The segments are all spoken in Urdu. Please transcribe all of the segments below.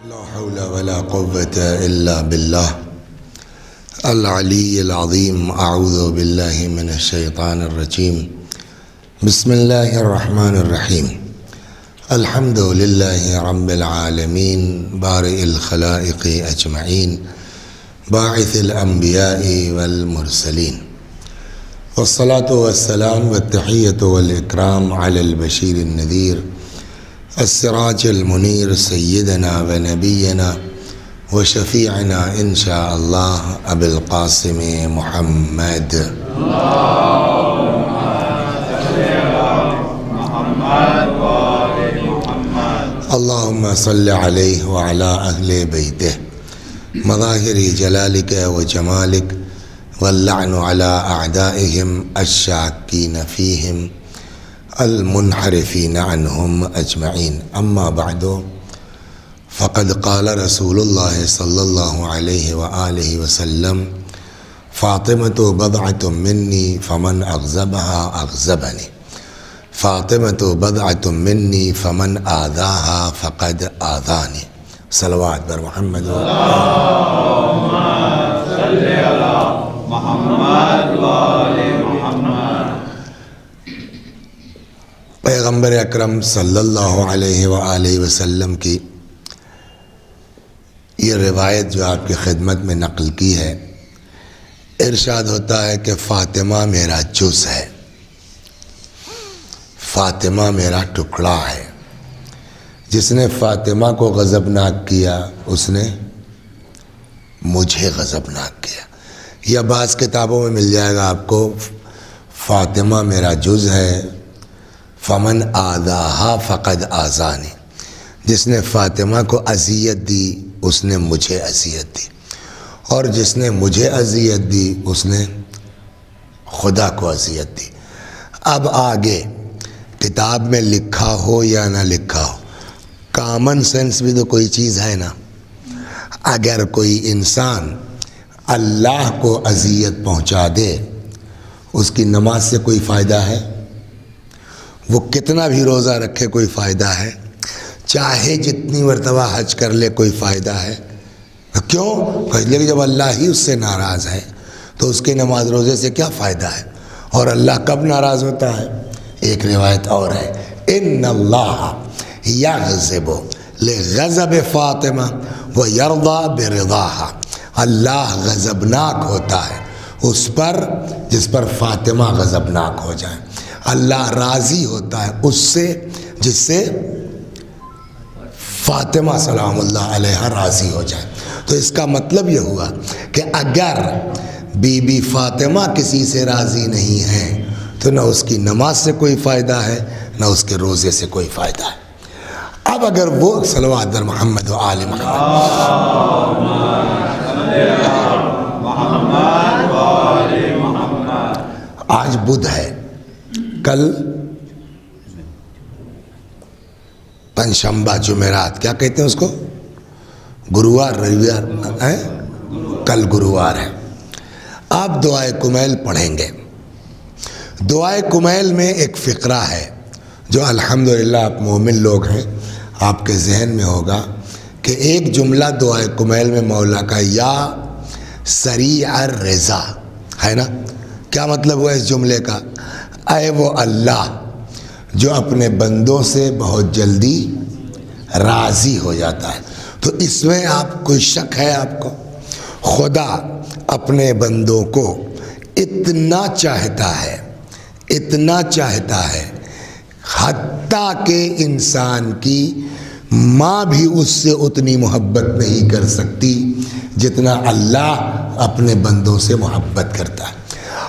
لا حول ولا قوة إلا بالله العلي العظيم. أعوذ بالله من الشيطان الرجيم. بسم الله الرحمن الرحيم. الحمد لله رب العالمين بارئ الخلائق أجمعين باعث الأنبياء والمرسلين، والصلاة والسلام والتحية والإكرام على البشير النذير السراج المنير سيدنا ونبينا وشفيعنا إن شاء الله أبي القاسم محمد. اللهم صل عليه وعلى أهل بيته مظاهر جلالك وجمالك، واللعن على أعدائهم الشاكين فيهم المنحرفين عنهم أجمعين. أما بعد، فقد قال رسول الله صلى الله عليه وآله وسلم: فاطمة بضعة مني فمن أغضبها أغضبني، فاطمة بضعة مني فمن آذاها فقد آذاني. صلوات بر محمد. اللهم صل على محمد وآل محمد. پیغمبر اکرم صلی اللہ علیہ وآلہ وسلم کی یہ روایت جو آپ کی خدمت میں نقل کی ہے، ارشاد ہوتا ہے کہ فاطمہ میرا جز ہے، فاطمہ میرا ٹکڑا ہے۔ جس نے فاطمہ کو غضبناک کیا اس نے مجھے غضبناک کیا۔ یا بعض کتابوں میں مل جائے گا آپ کو، فاطمہ میرا جز ہے، فمن آذاہا فقد آذانی۔ جس نے فاطمہ کو اذیت دی اس نے مجھے اذیت دی، اور جس نے مجھے اذیت دی اس نے خدا کو اذیت دی۔ اب آگے کتاب میں لکھا ہو یا نہ لکھا ہو، کامن سینس بھی تو کوئی چیز ہے نا۔ اگر کوئی انسان اللہ کو اذیت پہنچا دے، اس کی نماز سے کوئی فائدہ ہے؟ وہ کتنا بھی روزہ رکھے کوئی فائدہ ہے؟ چاہے جتنی مرتبہ حج کر لے کوئی فائدہ ہے؟ کیوں؟ لیکن جب اللہ ہی اس سے ناراض ہے تو اس کے نماز روزے سے کیا فائدہ ہے؟ اور اللہ کب ناراض ہوتا ہے؟ ایک روایت اور ہے، ان اللہ یغضب لغضب فاطمہ ویرضی برضاہا۔ اللہ غضبناک ہوتا ہے اس پر جس پر فاطمہ غضبناک ہو جائے۔ اللہ راضی ہوتا ہے اس سے جس سے فاطمہ سلام اللہ علیہ راضی ہو جائے۔ تو اس کا مطلب یہ ہوا کہ اگر بی بی فاطمہ کسی سے راضی نہیں ہے تو نہ اس کی نماز سے کوئی فائدہ ہے نہ اس کے روزے سے کوئی فائدہ ہے۔ اب اگر وہ صلوات در محمد و آل محمد۔ آج بدھ ہے، کل پنجشنبہ جمعرات، کیا کہتے ہیں اس کو؟ گروار، رویوار ہے، کل گروار ہے۔ آپ دعائے کمیل پڑھیں گے۔ دعائے کمیل میں ایک فقرہ ہے جو الحمدللہ آپ مومن لوگ ہیں، آپ کے ذہن میں ہوگا کہ ایک جملہ دعائے کمیل میں مولا کا یا سریع الرضا ہے نا۔ کیا مطلب ہوا اس جملے کا؟ اے وہ اللہ جو اپنے بندوں سے بہت جلدی راضی ہو جاتا ہے۔ تو اس میں آپ کوئی شک ہے آپ کو؟ خدا اپنے بندوں کو اتنا چاہتا ہے، اتنا چاہتا ہے، حتیٰ کہ انسان کی ماں بھی اس سے اتنی محبت نہیں کر سکتی جتنا اللہ اپنے بندوں سے محبت کرتا ہے۔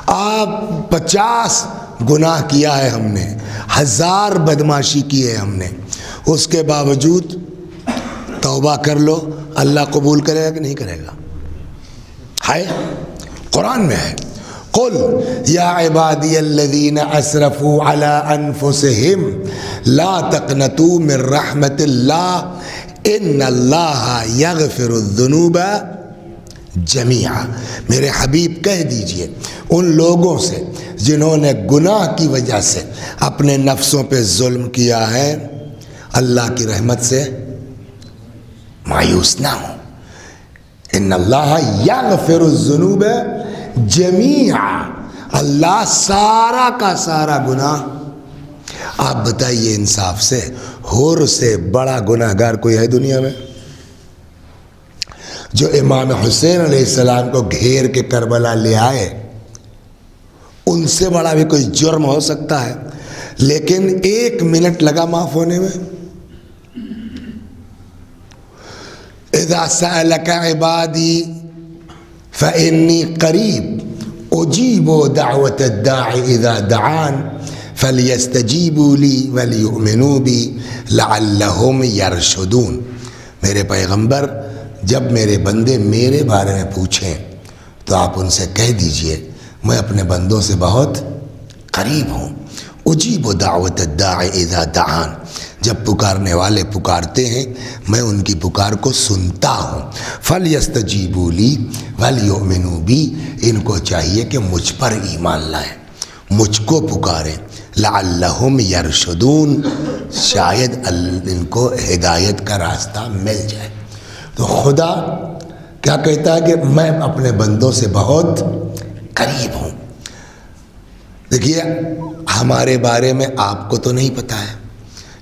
آپ 50 گناہ کیا ہے ہم نے، 1000 بدماشی کی ہے ہم نے، اس کے باوجود توبہ کر لو، اللہ قبول کرے گا کہ نہیں کرے گا؟ ہے قرآن میں ہے، قل یا عبادی الذین اسرفوا علی انفسہم لا تقنطوا من رحمت اللہ ان اللہ یغفر الذنوب جمیعا۔ میرے حبیب کہہ دیجئے ان لوگوں سے جنہوں نے گناہ کی وجہ سے اپنے نفسوں پہ ظلم کیا ہے، اللہ کی رحمت سے مایوس نہ ہوں. ان اللہ یغفر الذنوب جمیعا، اللہ سارا کا سارا گناہ. آپ بتائیے انصاف سے، حور سے بڑا گناہ گار کوئی ہے دنیا میں؟ جو امام حسین علیہ السلام کو گھیر کے کربلا لے آئے، ان سے بڑا بھی کوئی جرم ہو سکتا ہے؟ لیکن 1 منٹ لگا معاف ہونے میں. اذا سألك عبادی فإنی قریب اجیب دعوت الداعی اذا دعان فلیستجیبوا لی ولیؤمنوا بی لعلہم یرشدون. میرے پیغمبر، جب میرے بندے میرے بارے میں پوچھیں تو آپ ان سے کہہ دیجئے میں اپنے بندوں سے بہت قریب ہوں. اجیب دعوت الداعی اذا دعان، جب پکارنے والے پکارتے ہیں میں ان کی پکار کو سنتا ہوں. فلیستجیبوا لی ولیؤمنوا بی، ان کو چاہیے کہ مجھ پر ایمان لائیں، مجھ کو پکاریں. لعلہم یرشدون، شاید ان کو ہدایت کا راستہ مل جائے. تو خدا کیا کہتا ہے کہ میں اپنے بندوں سے بہت قریب ہوں. دیکھیے ہمارے بارے میں آپ کو تو نہیں پتہ ہے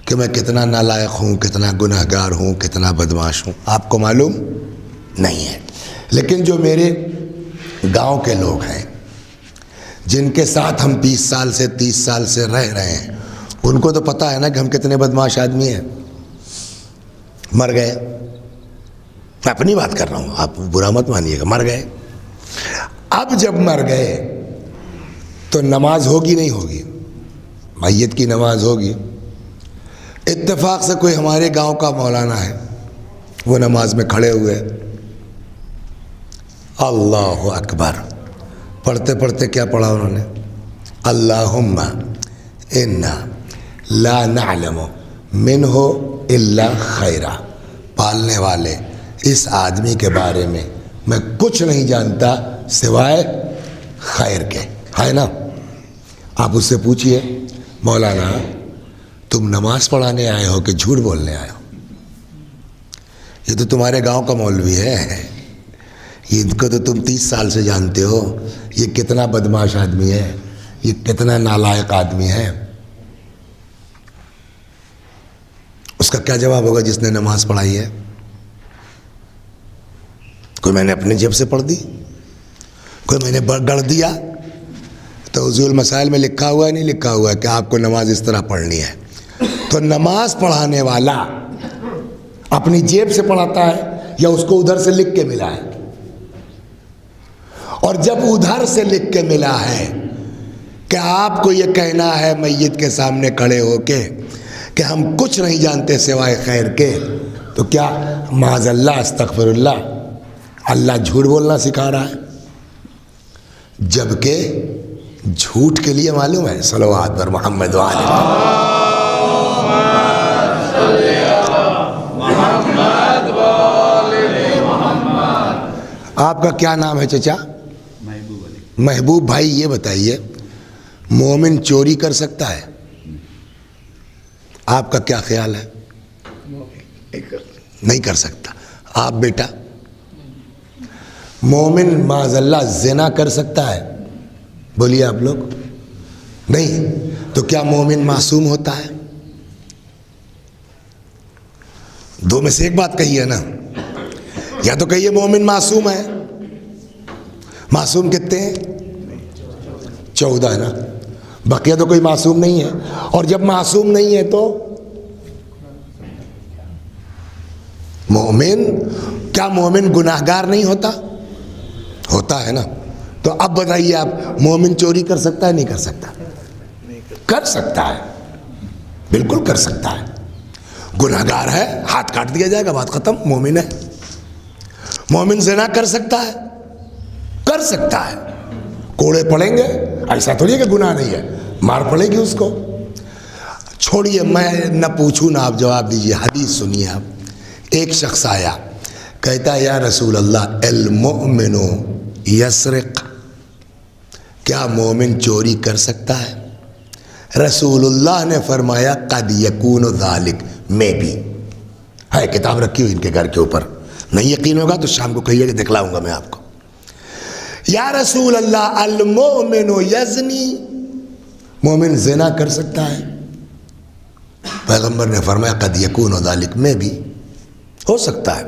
کہ میں کتنا نالائق ہوں، کتنا گناہ گار ہوں، کتنا بدمعاش ہوں، آپ کو معلوم نہیں ہے. لیکن جو میرے گاؤں کے لوگ ہیں، جن کے ساتھ ہم 20 سال سے 30 سال سے رہ رہے ہیں، ان کو تو پتہ ہے نا کہ ہم کتنے بدمعاش آدمی ہیں. مر گئے، میں اپنی بات کر رہا ہوں، آپ برا مت مانیے گا، مر گئے. اب جب مر گئے تو نماز ہوگی نہیں ہوگی؟ میت کی نماز ہوگی. اتفاق سے کوئی ہمارے گاؤں کا مولانا ہے، وہ نماز میں کھڑے ہوئے، اللہ اکبر پڑھتے پڑھتے کیا پڑھا انہوں نے؟ اللہم انا لا نعلم منہ الا خیرا. پالنے والے اس آدمی کے بارے میں میں کچھ نہیں جانتا سوائے خیر کے. ہے نا؟ آپ اس سے پوچھئے مولانا تم نماز پڑھانے آئے ہو کہ جھوٹ بولنے آئے ہو؟ یہ تو تمہارے گاؤں کا مولوی ہے، ان کو تو تم 30 سال سے جانتے ہو، یہ کتنا بدمعاش آدمی ہے، یہ کتنا نالائق آدمی ہے. اس کا کیا جواب ہوگا جس نے نماز پڑھائی ہے؟ کوئی میں نے اپنے جیب سے پڑھ دی، کوئی میں نے گڑھ دیا. تو اصول المسائل میں لکھا ہوا ہے نہیں لکھا ہوا ہے کہ آپ کو نماز اس طرح پڑھنی ہے؟ تو نماز پڑھانے والا اپنی جیب سے پڑھاتا ہے یا اس کو ادھر سے لکھ کے ملا ہے؟ اور جب ادھر سے لکھ کے ملا ہے کہ آپ کو یہ کہنا ہے میت کے سامنے کھڑے ہو کے کہ ہم کچھ نہیں جانتے سوائے خیر کے، تو کیا معاذ اللہ استغفر اللہ اللہ جھوٹ بولنا سکھا رہا ہے؟ جبکہ جھوٹ کے لیے معلوم ہے صلوات پر محمد وآلہ محمد. آپ کا کیا نام ہے چچا؟ محبوب بھائی. یہ بتائیے مومن چوری کر سکتا ہے؟ آپ کا کیا خیال ہے؟ نہیں کر سکتا. آپ بیٹا مومن معاذ اللہ زنا کر سکتا ہے؟ بولیے آپ لوگ. نہیں. تو کیا مومن معصوم ہوتا ہے؟ دو میں سے ایک بات کہیے نا. یا تو کہیے مومن معصوم ہے. معصوم کتنے ہیں؟ 14 ہے نا. بقیہ تو کوئی معصوم نہیں ہے. اور جب معصوم نہیں ہے تو مومن، کیا مومن گناہگار نہیں ہوتا؟ ہوتا ہے نا. تو اب بتائیے آپ مومن چوری کر سکتا ہے نہیں کر سکتا؟ کر سکتا ہے، بالکل کر سکتا ہے. گناہگار ہے ہاتھ کاٹ دیا جائے گا، بات ختم. مومن ہے. مومن زنا کر سکتا ہے؟ کر سکتا ہے. کوڑے پڑیں گے، ایسا تھوڑی ہے کہ گناہ نہیں ہے، مار پڑے گی اس کو. چھوڑیے میں نہ پوچھوں نہ آپ جواب دیجیے. حدیث سنیے آپ. ایک شخص آیا کہتا ہے یا رسول اللہ المؤمن یسرق، کیا مومن چوری کر سکتا ہے؟ رسول اللہ نے فرمایا قد یکون ذالک، میں بھی. ہے کتاب رکھی ہوئی ان کے گھر کے اوپر، نہیں یقین ہوگا تو شام کو کہیے کہ دکھلاؤں گا میں آپ کو. یا رسول اللہ المؤمن یزنی، مومن زنا کر سکتا ہے؟ پیغمبر نے فرمایا قد یکون ذالک، میں بھی ہو سکتا ہے.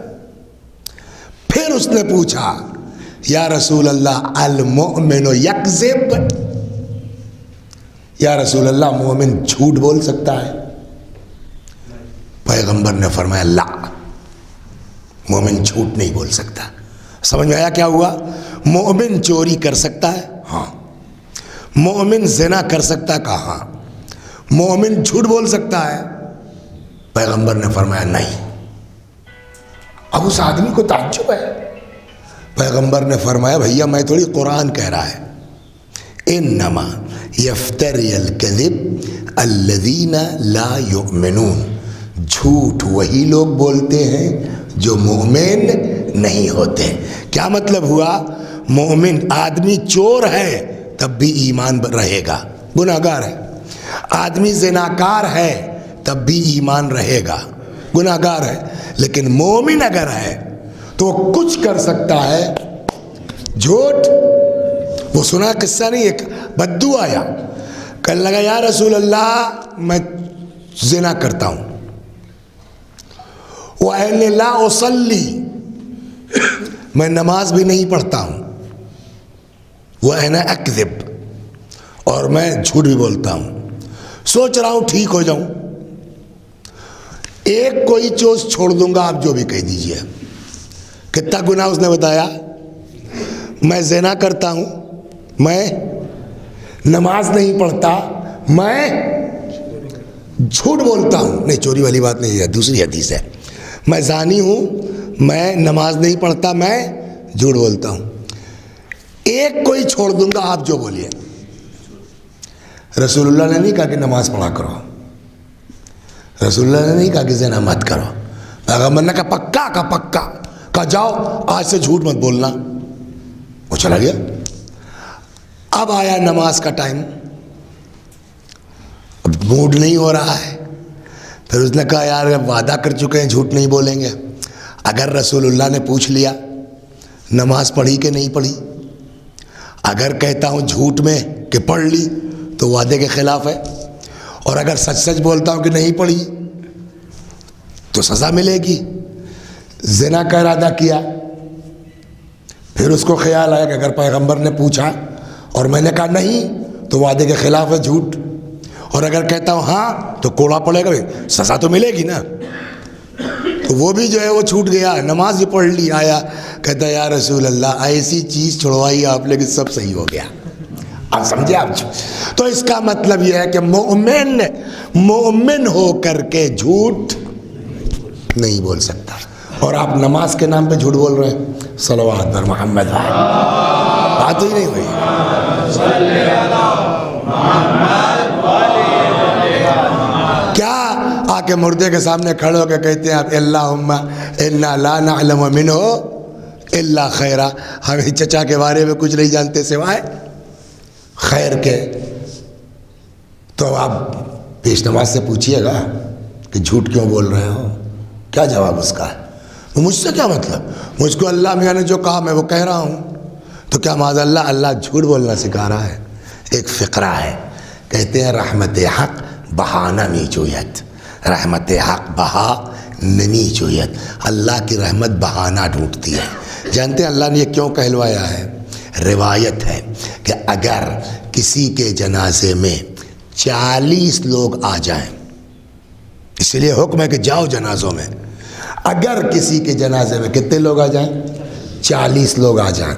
پھر اس نے پوچھا یا رسول اللہ المؤمن یکذب، یا رسول اللہ مومن جھوٹ بول سکتا ہے؟ پیغمبر نے فرمایا لا، مومن جھوٹ نہیں بول سکتا. سمجھ میں آیا کیا ہوا؟ مومن چوری کر سکتا ہے؟ ہاں. مومن زنا کر سکتا ہے؟ کہاں. مومن جھوٹ بول سکتا ہے؟ پیغمبر نے فرمایا نہیں. اب اس آدمی کو تعجب ہے. پیغمبر نے فرمایا بھیا میں تھوڑی، قرآن کہہ رہا ہے انما یفتری الکذب الذین لا یؤمنون، جھوٹ وہی لوگ بولتے ہیں جو مومن نہیں ہوتے. کیا مطلب ہوا؟ مومن آدمی چور ہے تب بھی ایمان رہے گا، گناہگار ہے. آدمی زناکار ہے تب بھی ایمان رہے گا، گناہگار ہے. لیکن مومن اگر ہے تو وہ کچھ کر سکتا ہے. جھوٹ، وہ سنا قصہ نہیں، ایک بدو آیا، کہنے لگا یا رسول اللہ میں زنا کرتا ہوں، وَإِنِّي لَا أُصَلِّي، میں نماز بھی نہیں پڑھتا ہوں، وَأَنَا أَكْذِبُ، اور میں جھوٹ بھی بولتا ہوں، سوچ رہا ہوں ٹھیک ہو جاؤں، ایک کوئی چوز چھوڑ دوں گا، آپ جو بھی کہہ دیجئے. کتنا گناہ اس نے بتایا؟ میں زنا کرتا ہوں، میں نماز نہیں پڑھتا، میں جھوٹ بولتا ہوں. نہیں، چوری والی بات نہیں ہے، دوسری حدیث ہے. میں زانی ہوں، میں نماز نہیں پڑھتا، میں جھوٹ بولتا ہوں. ایک کوئی چھوڑ دوں گا، آپ جو بولیے. رسول اللہ نے نہیں کہا کہ نماز پڑھا کرو، رسول اللہ نے نہیں کہا کہ زنا مت کرو. پیغمبر نے کہا پکا کا پکا، کہا جاؤ آج سے جھوٹ مت بولنا. وہ چلا گیا. اب آیا نماز کا ٹائم، اب موڈ نہیں ہو رہا ہے. پھر اس نے کہا یار اب وعدہ کر چکے ہیں جھوٹ نہیں بولیں گے، اگر رسول اللہ نے پوچھ لیا نماز پڑھی کہ نہیں پڑھی، اگر کہتا ہوں جھوٹ میں کہ پڑھ لی تو وعدے کے خلاف ہے، اور اگر سچ سچ بولتا ہوں کہ نہیں پڑھی تو سزا ملے گی. زنا کا ارادہ کیا. پھر اس کو خیال آیا کہ اگر پیغمبر نے پوچھا اور میں نے کہا نہیں تو وعدے کے خلاف ہے جھوٹ، اور اگر کہتا ہوں ہاں تو کوڑا پڑے گا، سزا تو ملے گی نا. تو وہ بھی جو ہے وہ چھوٹ گیا، نماز بھی پڑھ لی. آیا کہتا یا رسول اللہ ایسی چیز چھڑوائی آپ، لیکن سب صحیح ہو گیا. آپ سمجھے آپ؟ تو اس کا مطلب یہ ہے کہ مومن ہو کر کے جھوٹ نہیں بول سکتا. اور آپ نماز کے نام پہ جھوٹ بول رہے ہیں. صلوات بر محمد، بات ہی نہیں ہوئی. کیا آ کے مردے کے سامنے کھڑے ہو کے کہتے ہیں آپ اللہم انا لا نعلم منہ الا خیرا، ہمیں چچا کے بارے میں کچھ نہیں جانتے سوائے خیر کے. تو آپ پیش نماز سے پوچھئے گا کہ جھوٹ کیوں بول رہے ہو، کیا جواب اس کا ہے؟ مجھ سے کیا مطلب، مجھ کو اللہ میاں نے جو کہا میں وہ کہہ رہا ہوں. تو کیا معاذ اللہ جھوٹ بولنا سکھا رہا ہے؟ ایک فقرہ ہے، کہتے ہیں رحمت حق بہا نمی جویت، رحمت حق بہا نمی جویت، اللہ کی رحمت بہانہ ڈھونڈتی ہے. جانتے ہیں اللہ نے یہ کیوں کہلوایا ہے؟ روایت ہے کہ اگر کسی کے جنازے میں 40 لوگ آ جائیں، اس لیے حکم ہے کہ جاؤ جنازوں میں. اگر کسی کے جنازے میں کتنے لوگ آ جائیں؟ 40 لوگ آ جائیں،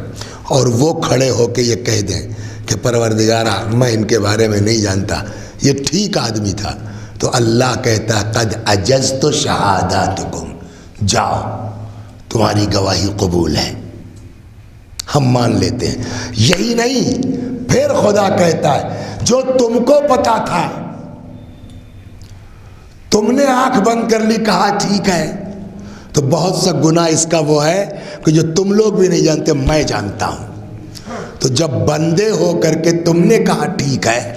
اور وہ کھڑے ہو کے یہ کہہ دیں کہ پروردگارہ میں ان کے بارے میں نہیں جانتا، یہ ٹھیک آدمی تھا، تو اللہ کہتا ہے قد عجزت شہاداتکم، جاؤ تمہاری گواہی قبول ہے، ہم مان لیتے ہیں. یہی نہیں، پھر خدا کہتا ہے جو تم کو پتا تھا تم نے آنکھ بند کر لی، کہا ٹھیک ہے، تو بہت سا گناہ اس کا وہ ہے کہ جو تم لوگ بھی نہیں جانتے میں جانتا ہوں. تو جب بندے ہو کر کے تم نے کہا ٹھیک ہے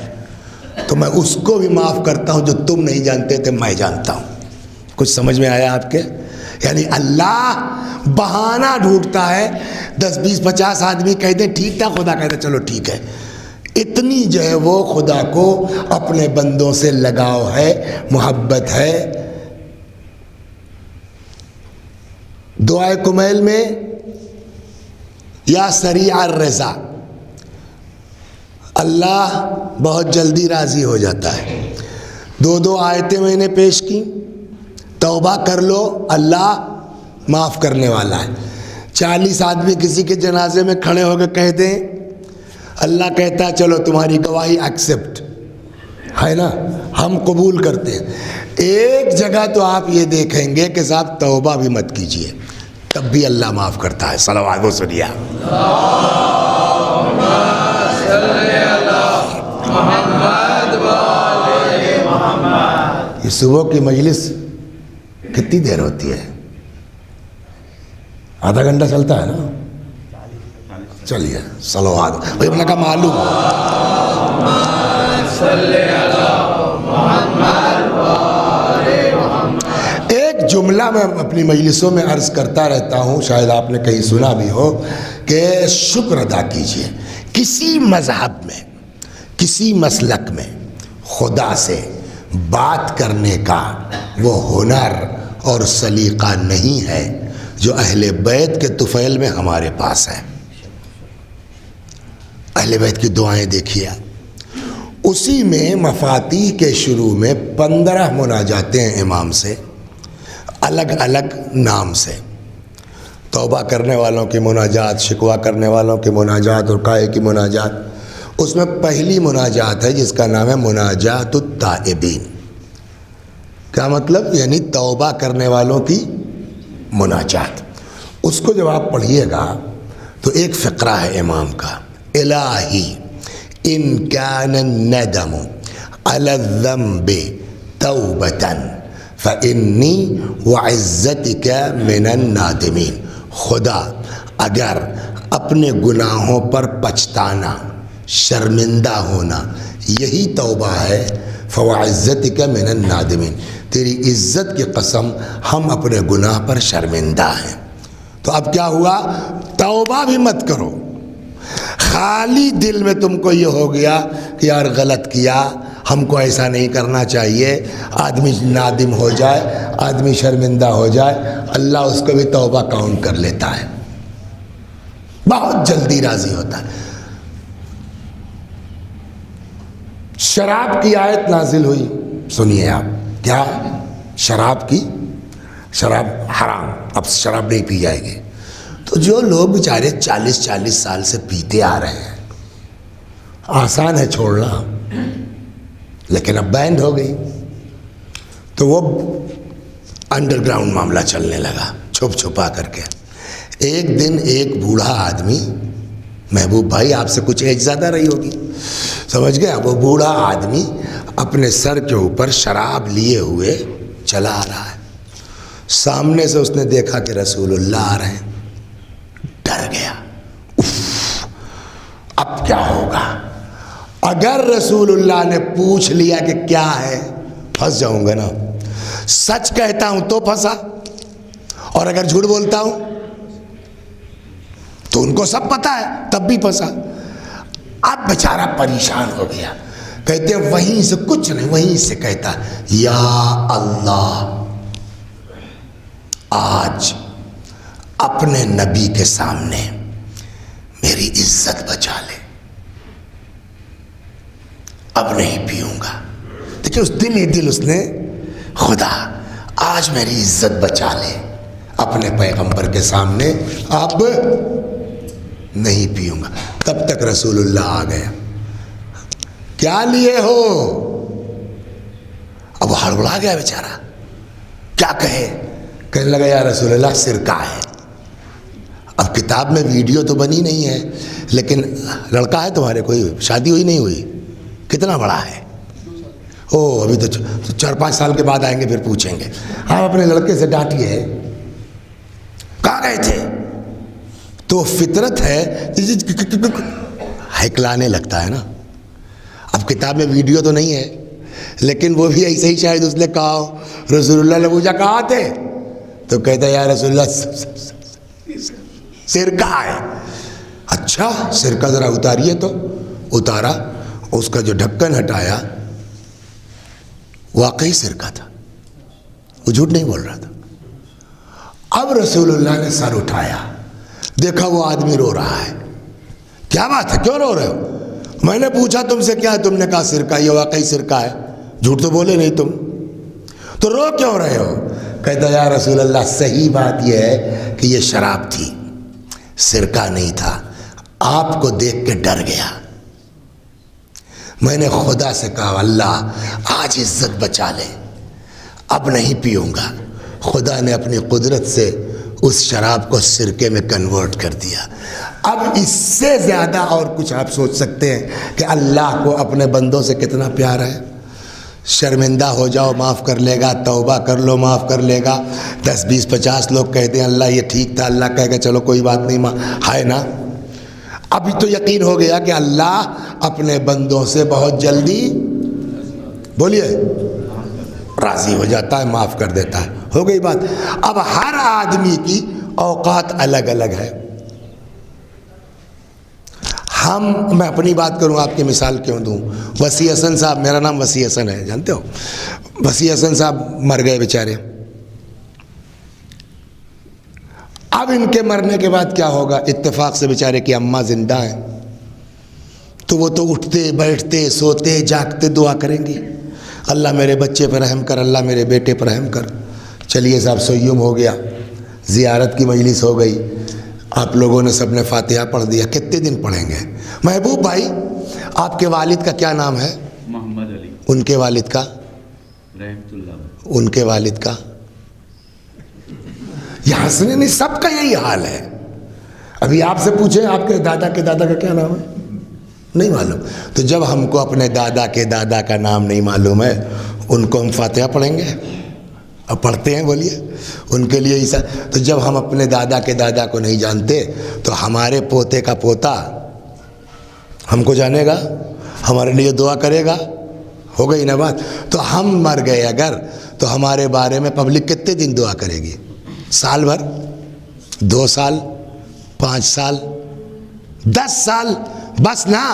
تو میں اس کو بھی معاف کرتا ہوں جو تم نہیں جانتے تھے میں جانتا ہوں. کچھ سمجھ میں آیا آپ کے؟ یعنی اللہ بہانہ ڈھونڈتا ہے. 10 20 50 آدمی کہتے ہیں ٹھیک تھا, خدا کہتا ہے چلو ٹھیک ہے. اتنی جو ہے وہ خدا کو اپنے بندوں سے لگاؤ ہے, محبت ہے. دعائے کمیل میں یا سریع الرضا, اللہ بہت جلدی راضی ہو جاتا ہے. 2 آیتیں میں نے پیش کی, توبہ کر لو اللہ معاف کرنے والا ہے. 40 آدمی کسی کے جنازے میں کھڑے ہو کے کہہ دیں, اللہ کہتا ہے چلو تمہاری گواہی ایکسیپٹ ہے نا, ہم قبول کرتے ہیں. ایک جگہ تو آپ یہ دیکھیں گے کہ صاحب توبہ بھی مت کیجئے, تب بھی اللہ معاف کرتا ہے. صلوات و سنیہ. یہ صبح کی مجلس کتنی دیر ہوتی ہے؟ آدھا گھنٹہ چلتا ہے نا. چلیے صلوات, بھائی اپنا کا معلوم ایک جملہ میں اپنی مجلسوں میں عرض کرتا رہتا ہوں, شاید آپ نے کہیں سنا بھی ہو, کہ شکر ادا کیجئے. کسی مذہب میں, کسی مسلک میں خدا سے بات کرنے کا وہ ہنر اور سلیقہ نہیں ہے جو اہل بیت کے طفیل میں ہمارے پاس ہے. اہل بیت کی دعائیں دیکھیے, اسی میں مفاتیح کے شروع میں 15 مناجاتیں ہیں امام سے, الگ الگ نام سے. توبہ کرنے والوں کی مناجات, شکوہ کرنے والوں کی مناجات اور کائے کی مناجات. اس میں پہلی مناجات ہے جس کا نام ہے مناجات التائبین. کیا مطلب؟ یعنی توبہ کرنے والوں کی مناجات. اس کو جب آپ پڑھیے گا تو ایک فقرہ ہے امام کا, الہی ان کان الندم علی الذنب توبۃ فانی وعزتک من النادمین. خدا اگر اپنے گناہوں پر پچھتانا, شرمندہ ہونا یہی توبہ ہے, فوعزتک من النادمین, تیری عزت کی قسم ہم اپنے گناہ پر شرمندہ ہیں. تو اب کیا ہوا؟ توبہ بھی مت کرو, خالی دل میں تم کو یہ ہو گیا کہ یار غلط کیا, ہم کو ایسا نہیں کرنا چاہیے. آدمی نادم ہو جائے, آدمی شرمندہ ہو جائے, اللہ اس کو بھی توبہ کاؤنٹ کر لیتا ہے, بہت جلدی راضی ہوتا ہے. شراب کی آیت نازل ہوئی, سنیے آپ. کیا؟ شراب کی, شراب حرام, اب شراب نہیں پی جائے گی. تو جو لوگ بیچارے 40 سال سے پیتے آ رہے ہیں, آسان ہے چھوڑنا, لیکن اب بینڈ ہو گئی تو وہ انڈر گراؤنڈ معاملہ چلنے لگا, چھپ چھپا کر کے. ایک دن ایک بوڑھا آدمی, محبوب بھائی آپ سے کچھ ایج زیادہ رہی ہوگی, سمجھ گئے, وہ بوڑھا آدمی اپنے سر کے اوپر شراب لیے ہوئے چلا آ رہا ہے. سامنے سے اس نے دیکھا کہ رسول اللہ آ رہے ہیں, ڈر گیا. اب کیا ہوگا؟ اگر رسول اللہ نے پوچھ لیا کہ کیا ہے, پھنس جاؤں گا نا. سچ کہتا ہوں تو پھنسا, اور اگر جھوٹ بولتا ہوں تو ان کو سب پتا ہے, تب بھی پھنسا. اب بیچارہ پریشان ہو گیا. کہتے ہیں وہیں سے کچھ نہیں, وہیں سے کہتا یا اللہ آج اپنے نبی کے سامنے میری عزت بچا لے, اب نہیں پیوں گا. دیکھیں اس دل ہی دل اس نے, خدا آج میری عزت بچا لے, اپنے پیغمبر کے سامنے اب نہیں پیوں گا. تب تک رسول اللہ آ گیا. کیا لیے ہو؟ اب وہ ہڑبڑا گیا بیچارہ, کیا کہے؟ کہنے لگا یا رسول اللہ سرکہ ہے. اب کتاب میں ویڈیو تو بنی نہیں ہے, لیکن لڑکا ہے تمہارے, کوئی شادی ہوئی نہیں ہوئی, کتنا بڑا ہے؟ او ابھی تو 4-5 سال کے بعد آئیں گے, پھر پوچھیں گے. آپ اپنے لڑکے سے ڈانٹیے, کہاں گئے تھے؟ تو فطرت ہے, ہکلانے لگتا ہے نا. اب کتاب میں ویڈیو تو نہیں ہے, لیکن وہ بھی ایسے ہی شاید اس نے کہا رسول اللہ نے پوچھا کہاں تھے؟ تو کہتا یا رسول اللہ سرکہ ہے۔ اچھا سرکہ ذرا اتاریے، تو اتارا، اس کا جو ڈھکن ہٹایا واقعی سرکہ تھا، وہ جھوٹ نہیں بول رہا تھا۔ اب رسول اللہ نے سر اٹھایا، دیکھا وہ آدمی رو رہا ہے۔ کیا بات ہے، کیوں رو رہے ہو؟ میں نے پوچھا تم سے کیا ہے، تم نے کہا سرکہ، یہ واقعی سرکہ ہے، جھوٹ تو بولے نہیں تم، تو رو کیوں رہے ہو؟ کہتا یا رسول اللہ صحیح بات یہ ہے کہ یہ شراب تھی، سرکہ نہیں تھا، آپ کو دیکھ کے ڈر گیا، میں نے خدا سے کہا اللہ آج عزت بچا لے، اب نہیں پیوں گا۔ خدا نے اپنی قدرت سے اس شراب کو سرکے میں کنورٹ کر دیا۔ اب اس سے زیادہ اور کچھ آپ سوچ سکتے ہیں کہ اللہ کو اپنے بندوں سے کتنا پیار ہے؟ شرمندہ ہو جاؤ معاف کر لے گا، توبہ کر لو معاف کر لے گا۔ 10 20 50 لوگ کہتے ہیں اللہ یہ ٹھیک تھا، اللہ کہے گا چلو کوئی بات نہیں، ہے نا۔ ابھی تو یقین ہو گیا کہ اللہ اپنے بندوں سے بہت جلدی بولیے راضی ہو جاتا ہے، معاف کر دیتا ہے، ہو گئی بات۔ اب ہر آدمی کی اوقات الگ الگ ہے۔ میں اپنی بات کروں، آپ کی مثال کیوں دوں؟ وسیع حسن صاحب، میرا نام وسیع حسن ہے، جانتے ہو؟ وسیع حسن صاحب مر گئے بیچارے۔ اب ان کے مرنے کے بعد کیا ہوگا؟ اتفاق سے بیچارے کی اماں زندہ ہیں، تو وہ تو اٹھتے بیٹھتے سوتے جاگتے دعا کریں گی، اللہ میرے بچے پر رحم کر، اللہ میرے بیٹے پر رحم کر۔ چلیے صاحب سیوم ہو گیا، زیارت کی مجلس ہو گئی، آپ لوگوں نے سب نے فاتحہ پڑھ دیا، کتنے دن پڑھیں گے؟ محبوب بھائی آپ کے والد کا کیا نام ہے؟ محمد علی۔ ان کے والد کا؟ رحمت اللہ۔ ان کے والد کا؟ یہاں سے نہیں، سب کا یہی حال ہے۔ ابھی آپ سے پوچھیں آپ کے دادا کا کیا نام ہے؟ نہیں معلوم۔ تو جب ہم کو اپنے دادا کے دادا کا نام نہیں معلوم ہے، ان کو ہم فاتحہ پڑھیں گے؟ اب پڑھتے ہیں، بولیے ان کے لیے عیسیٰ۔ تو جب ہم اپنے دادا کے دادا کو نہیں جانتے تو ہمارے پوتے کا پوتا ہم کو جانے گا، ہمارے لیے دعا کرے گا؟ ہو گئی نا بات۔ تو ہم مر گئے اگر، تو ہمارے بارے میں پبلک کتنے دن دعا کرے گی؟ سال بھر؟ 2 سال؟ 5 سال؟ 10 سال؟ بس نا۔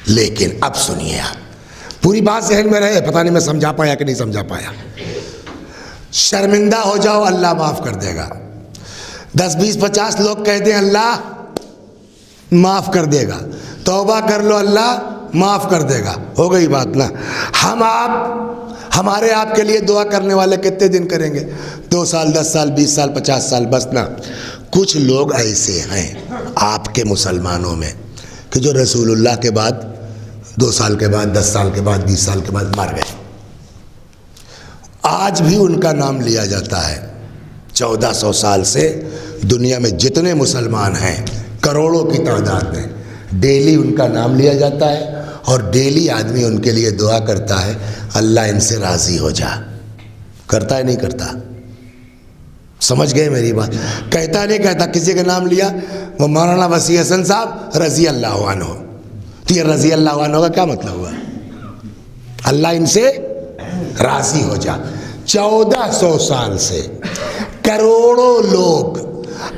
لیکن اب سنیے، آپ پوری بات ذہن میں رہے، پتہ نہیں میں سمجھا پایا کہ نہیں سمجھا پایا۔ شرمندہ ہو جاؤ اللہ معاف کر دے گا۔ 10 20 50 لوگ کہتے ہیں اللہ معاف کر دے گا، توبہ کر لو اللہ معاف کر دے گا، ہو گئی بات نا۔ ہمارے آپ کے لیے دعا کرنے والے کتنے دن کریں گے؟ 2 سال 10 سال 20 سال 50 سال، بس نا۔ کچھ لوگ ایسے ہیں آپ کے مسلمانوں میں کہ جو رسول اللہ کے بعد 2 سال کے بعد 10 سال کے بعد 20 سال کے بعد مر گئے، آج بھی ان کا نام لیا جاتا ہے۔ 1400 سال سے دنیا میں جتنے مسلمان ہیں کروڑوں کی تعداد میں، ڈیلی ان کا نام لیا جاتا ہے، اور ڈیلی آدمی ان کے لیے دعا کرتا ہے اللہ ان سے راضی ہو جا۔ کرتا ہے نہیں کرتا؟ سمجھ گئے میری بات؟ کہتا نہیں کہتا؟ کسی کا نام لیا، وہ مولانا وسیع حسن صاحب رضی اللہ عنہ، تو یہ رضی اللہ عنہ کا کیا مطلب ہوا؟ اللہ ان سے راضی ہو جا۔ 1400 سال سے کروڑوں لوگ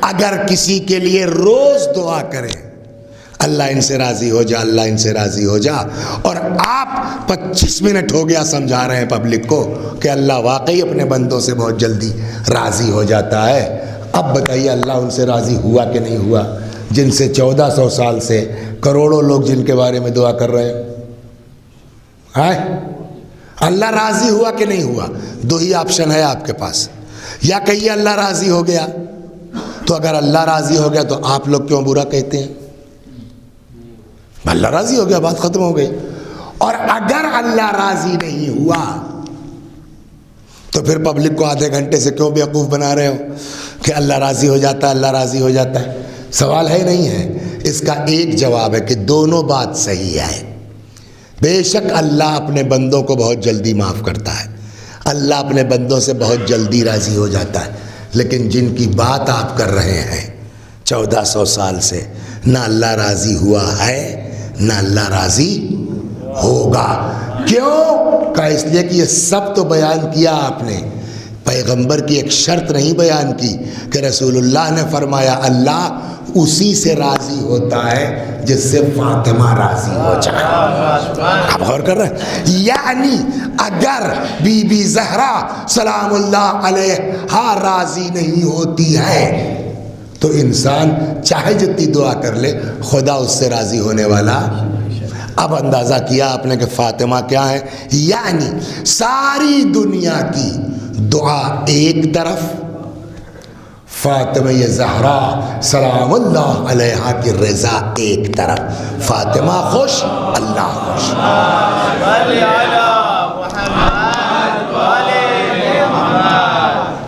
اگر کسی کے لیے روز دعا کریں اللہ ان سے راضی ہو جا، اللہ ان سے راضی ہو جا، اور آپ 25 منٹ ہو گیا سمجھا رہے ہیں پبلک کو کہ اللہ واقعی اپنے بندوں سے بہت جلدی راضی ہو جاتا ہے، اب بتائیے اللہ ان سے راضی ہوا کہ نہیں ہوا؟ جن سے 1400 سال سے کروڑوں لوگ جن کے بارے میں دعا کر رہے ہیں، اللہ راضی ہوا کہ نہیں ہوا؟ 2 ہی آپشن ہے آپ کے پاس، یا کہیے اللہ راضی ہو گیا، تو اگر اللہ راضی ہو گیا تو آپ لوگ کیوں برا کہتے ہیں؟ اللہ راضی ہو گیا، بات ختم ہو گئی۔ اور اگر اللہ راضی نہیں ہوا تو پھر پبلک کو آدھے گھنٹے سے کیوں بیوقوف بنا رہے ہو کہ اللہ راضی ہو جاتا ہے، اللہ راضی ہو جاتا ہے؟ سوال ہے نہیں ہے؟ اس کا ایک جواب ہے کہ دونوں بات صحیح ہے۔ بے شک اللہ اپنے بندوں کو بہت جلدی معاف کرتا ہے، اللہ اپنے بندوں سے بہت جلدی راضی ہو جاتا ہے، لیکن جن کی بات آپ کر رہے ہیں 1400 سال سے، نہ اللہ راضی ہوا ہے نہ اللہ راضی ہوگا۔ کیوں؟ کہا اس لیے کہ یہ سب تو بیان کیا آپ نے، پیغمبر کی ایک شرط نہیں بیان کی کہ رسول اللہ نے فرمایا اللہ اسی سے راضی ہوتا ہے جس سے فاطمہ راضی ہو جائے۔ آپ غور کر رہے ہیں؟ یعنی اگر بی بی زہرا سلام اللہ علیہا راضی نہیں ہوتی ہے تو انسان چاہے جتنی دعا کر لے خدا اس سے راضی ہونے والا۔ اب اندازہ کیا آپ نے کہ فاطمہ کیا ہے؟ یعنی ساری دنیا کی دعا ایک طرف، فاطمہ زہرا سلام اللہ علیہا کی رضا ایک طرف۔ فاطمہ خوش، اللہ خوش۔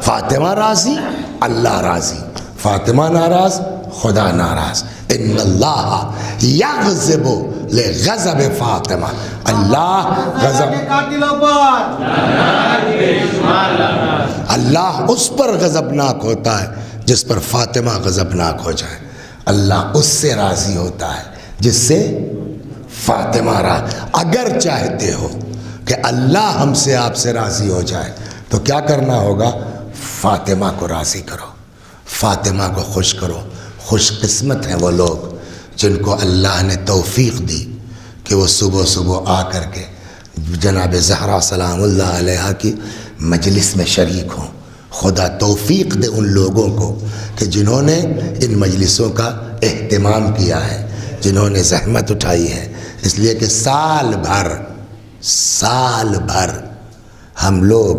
فاطمہ راضی، اللہ راضی۔ فاطمہ ناراض، خدا ناراض۔ ان اللہ یغضب لغضب فاطمہ، اللہ غضب، اللہ اس پر غضبناک ہوتا ہے جس پر فاطمہ غضبناک ہو جائے۔ اللہ اس سے راضی ہوتا ہے جس سے فاطمہ راضی۔ اگر چاہتے ہو کہ اللہ ہم سے آپ سے راضی ہو جائے تو کیا کرنا ہوگا؟ فاطمہ کو راضی کرو، فاطمہ کو خوش کرو۔ خوش قسمت ہیں وہ لوگ جن کو اللہ نے توفیق دی کہ وہ صبح صبح آ کر کے جناب زہرا سلام اللہ علیہا کی مجلس میں شریک ہوں۔ خدا توفیق دے ان لوگوں کو کہ جنہوں نے ان مجلسوں کا اہتمام کیا ہے، جنہوں نے زحمت اٹھائی ہے، اس لیے کہ سال بھر ہم لوگ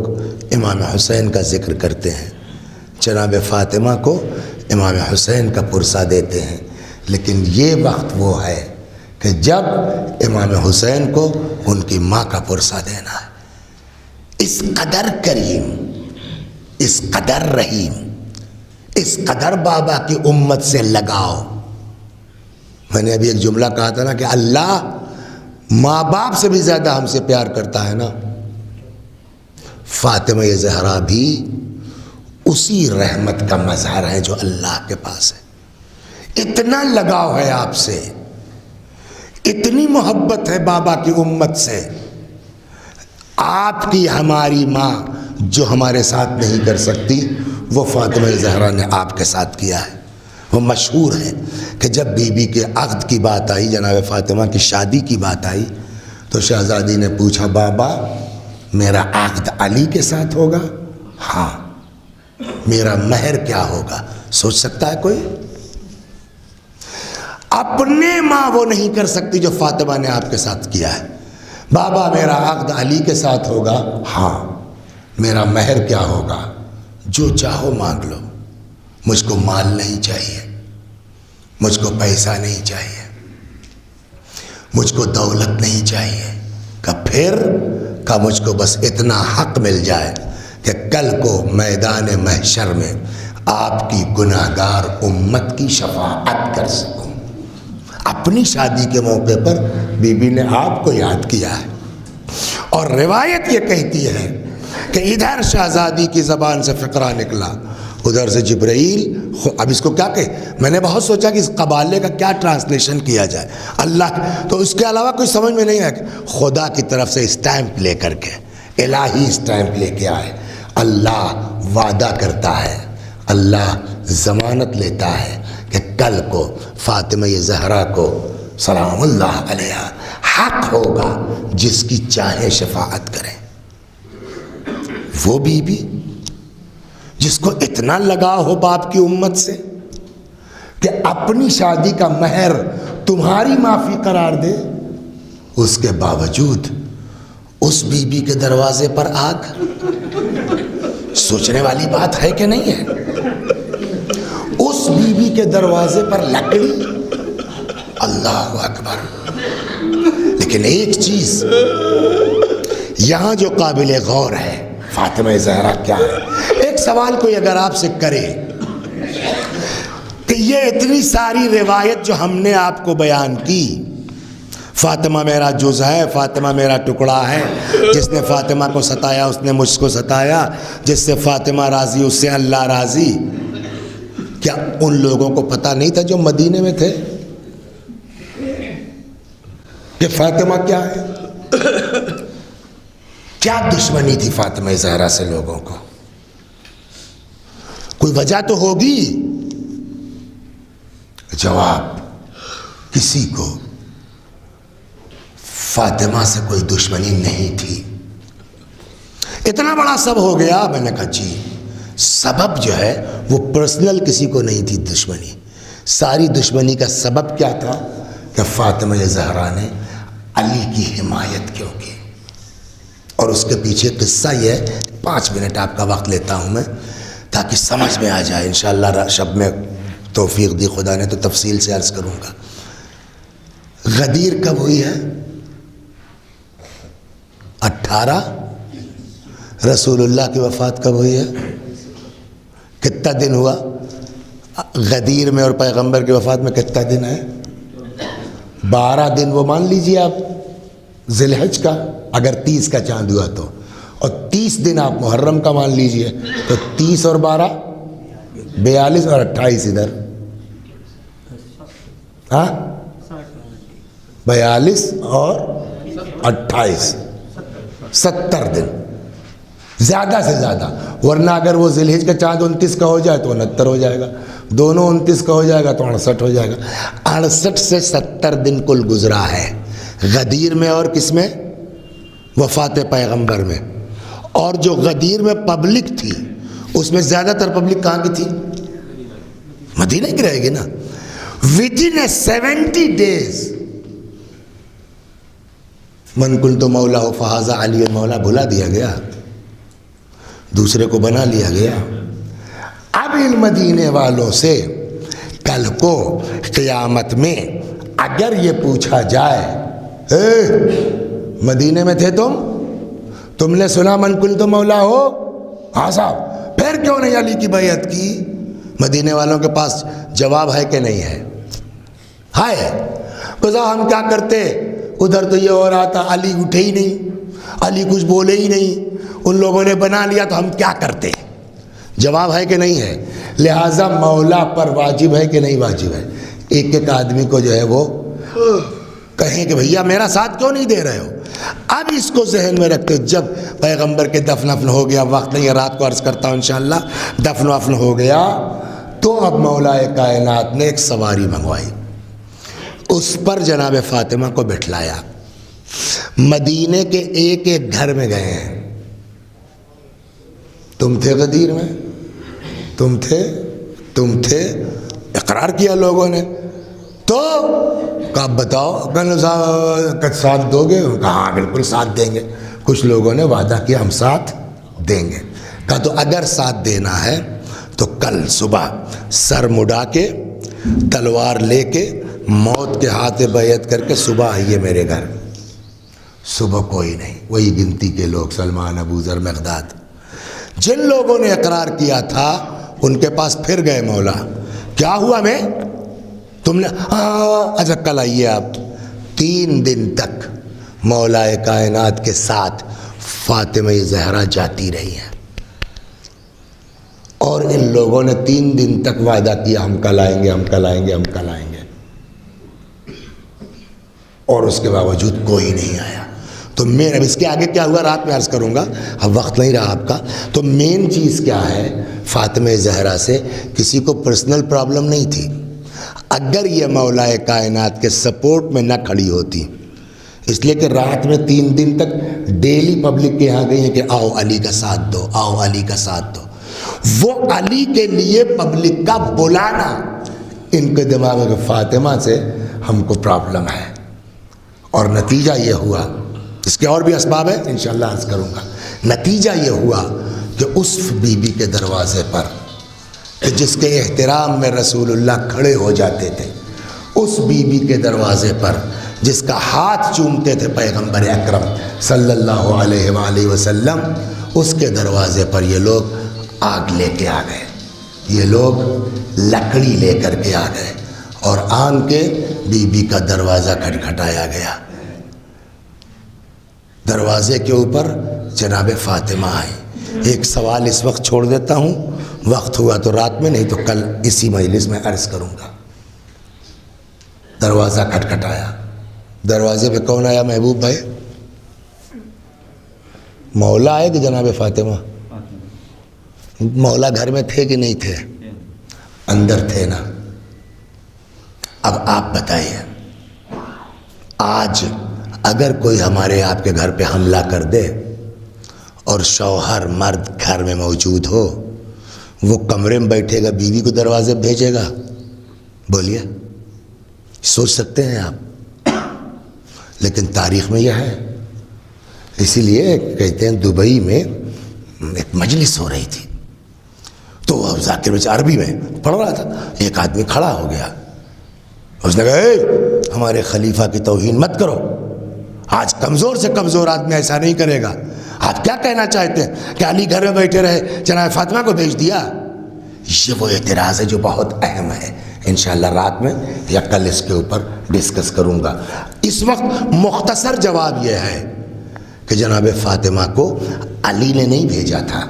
امام حسین کا ذکر کرتے ہیں، جناب فاطمہ کو امام حسین کا پرسہ دیتے ہیں، لیکن یہ وقت وہ ہے کہ جب امام حسین کو ان کی ماں کا پرسہ دینا ہے۔ اس قدر کریم، اس قدر رحیم، اس قدر بابا کی امت سے لگاؤ۔ میں نے ابھی ایک جملہ کہا تھا نا کہ اللہ ماں باپ سے بھی زیادہ ہم سے پیار کرتا ہے نا، فاطمہ زہرا بھی اسی رحمت کا مظہر ہے جو اللہ کے پاس ہے۔ اتنا لگاؤ ہے آپ سے، اتنی محبت ہے بابا کی امت سے۔ آپ کی ہماری ماں جو ہمارے ساتھ نہیں کر سکتی وہ فاطمہ زہرا نے آپ کے ساتھ کیا ہے۔ وہ مشہور ہے کہ جب بی بی کے عقد کی بات آئی، جناب فاطمہ کی شادی کی بات آئی، تو شہزادی نے پوچھا بابا میرا عقد علی کے ساتھ ہوگا؟ ہاں۔ میرا مہر کیا ہوگا؟ سوچ سکتا ہے کوئی؟ اپنے ماں وہ نہیں کر سکتی جو فاطمہ نے آپ کے ساتھ کیا ہے۔ بابا میرا عقد علی کے ساتھ ہوگا؟ ہاں۔ میرا مہر کیا ہوگا؟ جو چاہو مانگ لو، مجھ کو مال نہیں چاہیے، مجھ کو پیسہ نہیں چاہیے، مجھ کو دولت نہیں چاہیے، کہ پھر کہ مجھ کو بس اتنا حق مل جائے کہ کل کو میدان محشر میں آپ کی گناہگار امت کی شفاعت کر سکوں۔ اپنی شادی کے موقع پر بی بی نے آپ کو یاد کیا ہے، اور روایت یہ کہتی ہے کہ ادھر شہزادی کی زبان سے فقرہ نکلا، ادھر سے جبرائیل۔ اب اس کو کیا کہے؟ میں نے بہت سوچا کہ اس قبالے کا کیا ٹرانسلیشن کیا جائے، اللہ تو اس کے علاوہ کوئی سمجھ میں نہیں آیا کہ خدا کی طرف سے اسٹیمپ لے کر کے، الہی اسٹیمپ لے کے آئے۔ اللہ وعدہ کرتا ہے، اللہ ضمانت لیتا ہے کہ کل کو فاطمہ زہرا کو سلام اللہ علیہا حق ہوگا جس کی چاہے شفاعت کریں۔ وہ بی بی جس کو اتنا لگاؤ ہو باپ کی امت سے کہ اپنی شادی کا مہر تمہاری معافی قرار دے، اس کے باوجود اس بی بی کے دروازے پر آگ، سوچنے والی بات ہے کہ نہیں ہے؟ اس بی بی کے دروازے پر لکڑی، اللہ اکبر۔ لیکن ایک چیز یہاں جو قابل غور ہے، فاطمہ زہرا کیا ہے؟ ایک سوال کوئی اگر آپ سے کرے کہ یہ اتنی ساری روایت جو ہم نے آپ کو بیان کی، فاطمہ میرا جز ہے، فاطمہ میرا ٹکڑا ہے، جس نے فاطمہ کو ستایا اس نے مجھ کو ستایا، جس سے فاطمہ راضی اس سے اللہ راضی، کیا ان لوگوں کو پتہ نہیں تھا جو مدینے میں تھے کہ فاطمہ کیا ہے؟ کیا دشمنی تھی فاطمہ زہرا سے لوگوں کو؟ کوئی وجہ تو ہوگی. جواب: کسی کو فاطمہ سے کوئی دشمنی نہیں تھی. اتنا بڑا سب ہو گیا. میں نے کہا جی سبب جو ہے وہ پرسنل کسی کو نہیں تھی دشمنی. ساری دشمنی کا سبب کیا تھا کہ فاطمہ زہرا نے علی کی حمایت کیوں کی. اور اس کے پیچھے قصہ یہ ہے. 5 منٹ آپ کا وقت لیتا ہوں میں تاکہ سمجھ میں آ جائے. انشاءاللہ شب میں توفیق دی خدا نے تو تفصیل سے عرض کروں گا. غدیر کب ہوئی ہے؟ 18. رسول اللہ کی وفات کب ہوئی ہے؟ کتنا دن ہوا؟ غدیر میں اور پیغمبر کی وفات میں کتنا دن ہے؟ 12 دن. وہ مان لیجئے آپ ذی الحج کا، اگر 30 کا چاند ہوا تو، اور 30 دن آپ محرم کا مان لیجئے تو 30 اور 12 42 اور 28 ادھر. ہاں 42 اور 28 70 دن زیادہ سے زیادہ. ورنہ اگر وہ ذی الحج کا چاند 29 کا ہو جائے تو 69 ہو جائے گا، دونوں 29 کا ہو جائے گا تو 68 ہو جائے گا. 68 سے 70 دن کل گزرا ہے غدیر میں. اور کس میں؟ وفات پیغمبر میں. اور جو غدیر میں پبلک تھی اس میں زیادہ تر پبلک کہاں کی تھی؟ مدینہ کی رہے گی نا. within 70 days من کنت مولا ہو فہذا علی مولا بھلا دیا گیا، دوسرے کو بنا لیا گیا. اب ان مدینے والوں سے کل کو قیامت میں اگر یہ پوچھا جائے مدینے میں تھے تم نے سنا من کنت مولا ہو؟ ہاں صاحب. پھر کیوں نہیں علی کی بیعت کی؟ مدینے والوں کے پاس جواب ہے کہ نہیں ہے؟ ہے. بذا ہم کیا کرتے؟ ادھر تو یہ ہو رہا تھا علی اٹھے ہی نہیں، علی کچھ بولے ہی نہیں، ان لوگوں نے بنا لیا تو ہم کیا کرتے؟ جواب ہے کہ نہیں ہے؟ لہٰذا مولا پر واجب ہے کہ نہیں واجب ہے؟ ایک ایک آدمی کو جو ہے وہ کہیں کہ بھیا میرا ساتھ کیوں نہیں دے رہے ہو. اب اس کو ذہن میں رکھتے جب پیغمبر کے دفن افن ہو گیا، وقت نہیں ہے رات کو عرض کرتا ہوں انشاءاللہ، دفن افن ہو گیا تو اب مولا کائنات نے ایک سواری منگوائی. اس پر جناب فاطمہ کو بٹھلایا. مدینے کے ایک ایک گھر میں گئے ہیں. تم تھے غدیر میں، تم تھے اقرار کیا لوگوں نے. تو کہا بتاؤ ساتھ دو گے؟ کہا ہاں بالکل ساتھ دیں گے. کچھ لوگوں نے وعدہ کیا ہم ساتھ دیں گے. کہا تو اگر ساتھ دینا ہے تو کل صبح سر مڈا کے تلوار لے کے موت کے ہاتھ بیعت کر کے صبح آئیے میرے گھر. صبح کوئی نہیں. وہی گنتی کے لوگ سلمان، ابو ذر، مقداد. جن لوگوں نے اقرار کیا تھا ان کے پاس پھر گئے مولا. کیا ہوا میں تم نے؟ اچھا کل آئیے آپ. 3 دن تک مولا کائنات کے ساتھ فاطمہ زہرا جاتی رہی ہیں. اور ان لوگوں نے 3 دن تک وعدہ کیا ہم کل آئیں گے، ہم کل آئیں گے، ہم کل آئیں گے. اور اس کے باوجود کوئی نہیں آیا. تو مین اب اس کے آگے کیا ہوا رات میں عرض کروں گا، اب وقت نہیں رہا آپ کا. تو مین چیز کیا ہے، فاطمہ زہرا سے کسی کو پرسنل پرابلم نہیں تھی. اگر یہ مولا کائنات کے سپورٹ میں نہ کھڑی ہوتی، اس لیے کہ رات میں 3 دن تک ڈیلی پبلک کے یہاں گئی ہیں کہ آؤ علی کا ساتھ دو، آؤ علی کا ساتھ دو. وہ علی کے لیے پبلک کا بلانا ان کے دماغ میں فاطمہ سے ہم کو پرابلم ہے. اور نتیجہ یہ ہوا، اس کے اور بھی اسباب ہیں انشاءاللہ عرض کروں گا. نتیجہ یہ ہوا کہ اس بی بی کے دروازے پر جس کے احترام میں رسول اللہ کھڑے ہو جاتے تھے، اس بی بی کے دروازے پر جس کا ہاتھ چومتے تھے پیغمبر اکرم صلی اللہ علیہ وآلہ وسلم، اس کے دروازے پر یہ لوگ آگ لے کے آ گئے. یہ لوگ لکڑی لے کر کے آ گئے اور آن کے بی بی کا دروازہ کھٹکھٹایا گیا. دروازے کے اوپر جناب فاطمہ آئی. ایک سوال اس وقت چھوڑ دیتا ہوں، وقت ہوا تو رات میں، نہیں تو کل اسی مجلس میں عرض کروں گا. دروازہ کھٹکھٹایا. دروازے پہ کون آیا محبوب بھائی؟ مولا ہے کہ جناب فاطمہ؟ مولا گھر میں تھے کہ نہیں تھے؟ اندر تھے نا. اب آپ بتائیے، آج اگر کوئی ہمارے آپ کے گھر پہ حملہ کر دے اور شوہر مرد گھر میں موجود ہو، وہ کمرے میں بیٹھے گا، بیوی کو دروازے بھیجے گا؟ بولیے، سوچ سکتے ہیں آپ؟ لیکن تاریخ میں یہ ہے. اسی لیے کہتے ہیں دبئی میں ایک مجلس ہو رہی تھی، تو ذاکر بچ عربی میں پڑھ رہا تھا، ایک آدمی کھڑا ہو گیا، اس نے کہا اے ہمارے خلیفہ کی توہین مت کرو، آج کمزور سے کمزور آدمی ایسا نہیں کرے گا. آپ کیا کہنا چاہتے ہیں کہ علی گھر میں بیٹھے رہے جناب فاطمہ کو بھیج دیا؟ یہ وہ اعتراض ہے جو بہت اہم ہے. انشاءاللہ رات میں یا کل اس کے اوپر ڈسکس کروں گا. اس وقت مختصر جواب یہ ہے کہ جناب فاطمہ کو علی نے نہیں بھیجا تھا،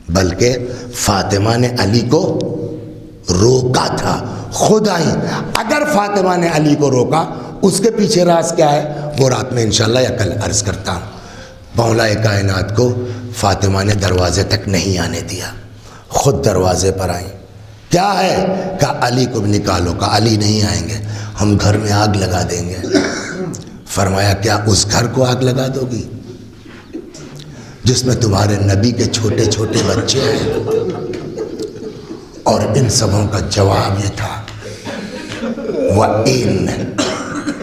بلکہ فاطمہ نے علی کو روکا تھا. خود آئی. اگر فاطمہ نے علی کو روکا، اس کے پیچھے راز کیا ہے وہ رات میں انشاءاللہ یا کل عرض کرتا ہوں. مولا کائنات کو فاطمہ نے دروازے تک نہیں آنے دیا، خود دروازے پر آئیں. کیا ہے؟ کہا علی کو بھی نکالو. کہا علی نہیں آئیں گے، ہم گھر میں آگ لگا دیں گے. فرمایا کیا اس گھر کو آگ لگا دو گی جس میں تمہارے نبی کے چھوٹے چھوٹے بچے ہیں؟ اور ان سبوں کا جواب یہ تھا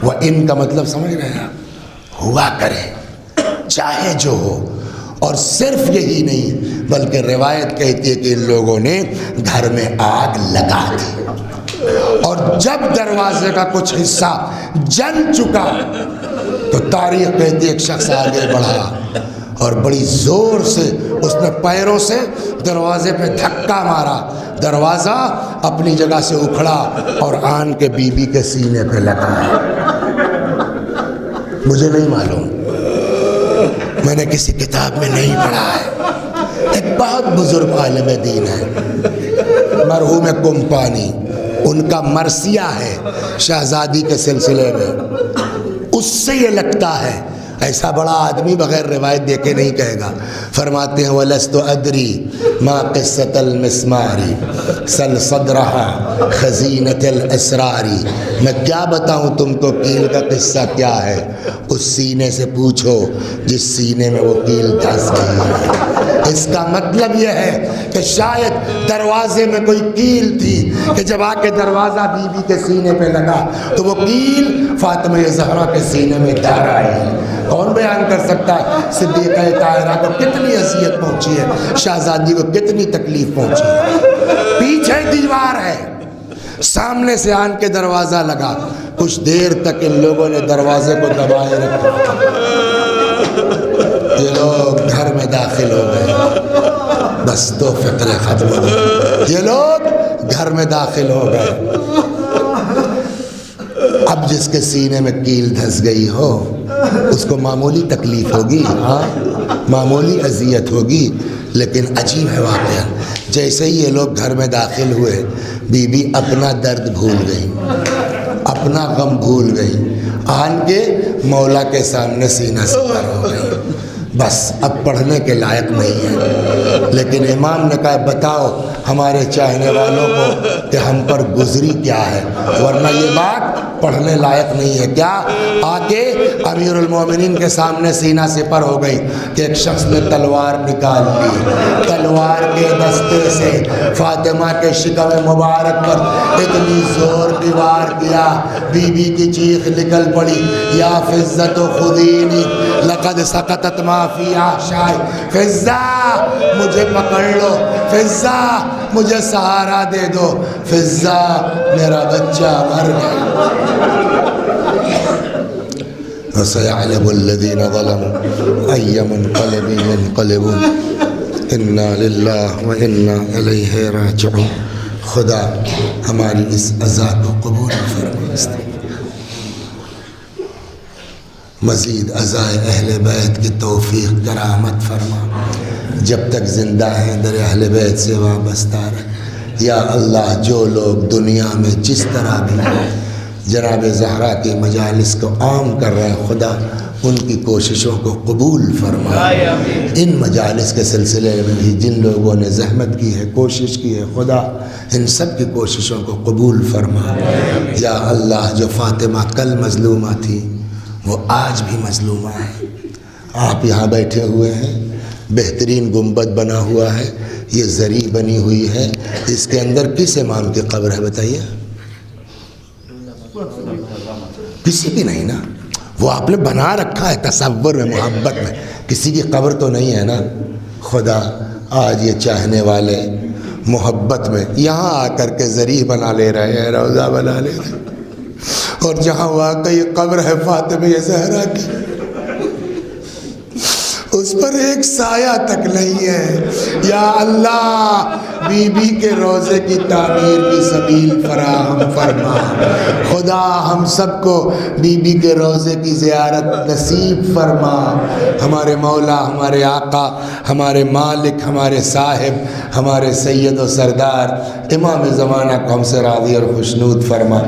وَإِن کا مطلب سمجھ رہے ہیں آپ؟ ہوا کرے، چاہے جو ہو. اور صرف یہی نہیں بلکہ روایت کہتی ہے کہ ان لوگوں نے گھر میں آگ لگا دی، اور جب دروازے کا کچھ حصہ جل چکا تو تاریخ کہتی ہے ایک شخص آگے بڑھا اور بڑی زور سے اس نے پیروں سے دروازے پہ دھکا مارا، دروازہ اپنی جگہ سے اکھڑا اور آن کے بیوی کے سینے پہ لگا. مجھے نہیں معلوم، میں نے کسی کتاب میں نہیں پڑھا ہے. ایک بہت بزرگ عالم دین ہے مرحوم کمپانی، ان کا مرثیہ ہے شہزادی کے سلسلے میں. اس سے یہ لگتا ہے، ایسا بڑا آدمی بغیر روایت دیکھے نہیں کہے گا. فرماتے ہیں وَلَسْتُ أَدْرِي مَا قِصَّةَ الْمِسْمَارِ سَلْ صَدْرَهَا خَزِينَةَ الْأَسْرَارِ. میں کیا بتاؤں تم کو کیل کا قصہ کیا ہے؟ اس سینے سے پوچھو جس سینے میں وہ کیل دھس گئی ہے. اس کا مطلب یہ ہے کہ شاید دروازے میں کوئی کیل تھی کہ جب آ کے دروازہ بی بی کے سینے پہ لگا تو وہ کیل فاطمہ زہرا کے سینے میں دار آئی. کون بیان کر سکتا ہے صدیقہ طاہرہ کو کتنی اذیت پہنچی ہے، شہزادی کو کتنی تکلیف پہنچی ہے. پیچھے دیوار ہے، سامنے سے آن کے دروازہ لگا. کچھ دیر تک ان لوگوں نے دروازے کو دبائے رکھا. یہ لوگ گھر میں داخل ہو گئے، بس دو فقرے ختم ہو گئے. یہ لوگ گھر میں داخل ہو گئے. اب جس کے سینے میں کیل دھس گئی ہو اس کو معمولی تکلیف ہوگی، ہاں معمولی اذیت ہوگی، لیکن عجیب ہے واقعہ. جیسے ہی یہ لوگ گھر میں داخل ہوئے، بی بی اپنا درد بھول گئی، اپنا غم بھول گئی، آن کے مولا کے سامنے سینہ سپر ہو گئی. بس اب پڑھنے کے لائق نہیں ہے. لیکن امام نے کہا بتاؤ ہمارے چاہنے والوں کو کہ ہم پر گزری کیا ہے، ورنہ یہ بات پڑھنے لائق نہیں ہے. کیا؟ آ کے امیر المومنین کے سامنے سینہ سپر ہو گئی کہ ایک شخص نے تلوار نکال لی، تلوار کے دستے سے فاطمہ کے شکم مبارک پر اتنی زور کی وار کیا، بی بی کی چیخ نکل پڑی، یا فزت خذینی لقد سقطت ما فی احشائی. فزہ مجھے پکڑ لو، فزہ مجھے سہارا دے دو، فزہ میرا بچہ مر گیا. وَسَيَعْلَمُ الَّذِينَ ظَلَمُوا أَيَّ مُنْقَلَبٍ يَنْقَلِبُونَ اِنَّا لِلَّهِ وَإِنَّا إِلَيْهِ رَاجِعُونَ. خدا ہماری اس عزا کو قبول فرما، مزید عزائے اہل بیت کی توفیق کرامت فرما. جب تک زندہ ہیں در اہل بیت سے وابستہ رہے. یا اللہ جو لوگ دنیا میں جس طرح بھی جناب زہرا کی مجالس کو عام کر رہے ہیں، خدا ان کی کوششوں کو قبول فرما۔ ان مجالس کے سلسلے میں بھی جن لوگوں نے زحمت کی ہے، کوشش کی ہے، خدا ان سب کی کوششوں کو قبول فرما۔ یا اللہ، جو فاطمہ کل مظلومہ تھی وہ آج بھی مظلومہ ہے۔ آپ یہاں بیٹھے ہوئے ہیں، بہترین گنبد بنا ہوا ہے، یہ زری بنی ہوئی ہے، اس کے اندر کس امام کی قبر ہے بتائیے؟ کسی کی نہیں نا، وہ آپ نے بنا رکھا ہے تصور میں، محبت میں، کسی کی قبر تو نہیں ہے نا۔ خدا آج یہ چاہنے والے محبت میں یہاں آ کر کے زری بنا لے رہے ہیں، روضہ بنا لے رہے ہیں، اور جہاں واقعی قبر ہے فاطمہ زہرا کی، اس پر ایک سایہ تک نہیں ہے۔ یا اللہ، بی بی کے روضے کی تعمیر کی سبیل فراہم فرما۔ خدا ہم سب کو بی بی کے روضے کی زیارت نصیب فرما۔ ہمارے مولا، ہمارے آقا، ہمارے مالک، ہمارے صاحب، ہمارے سید و سردار امام زمانہ کو ہم سے راضی اور خوشنود فرما۔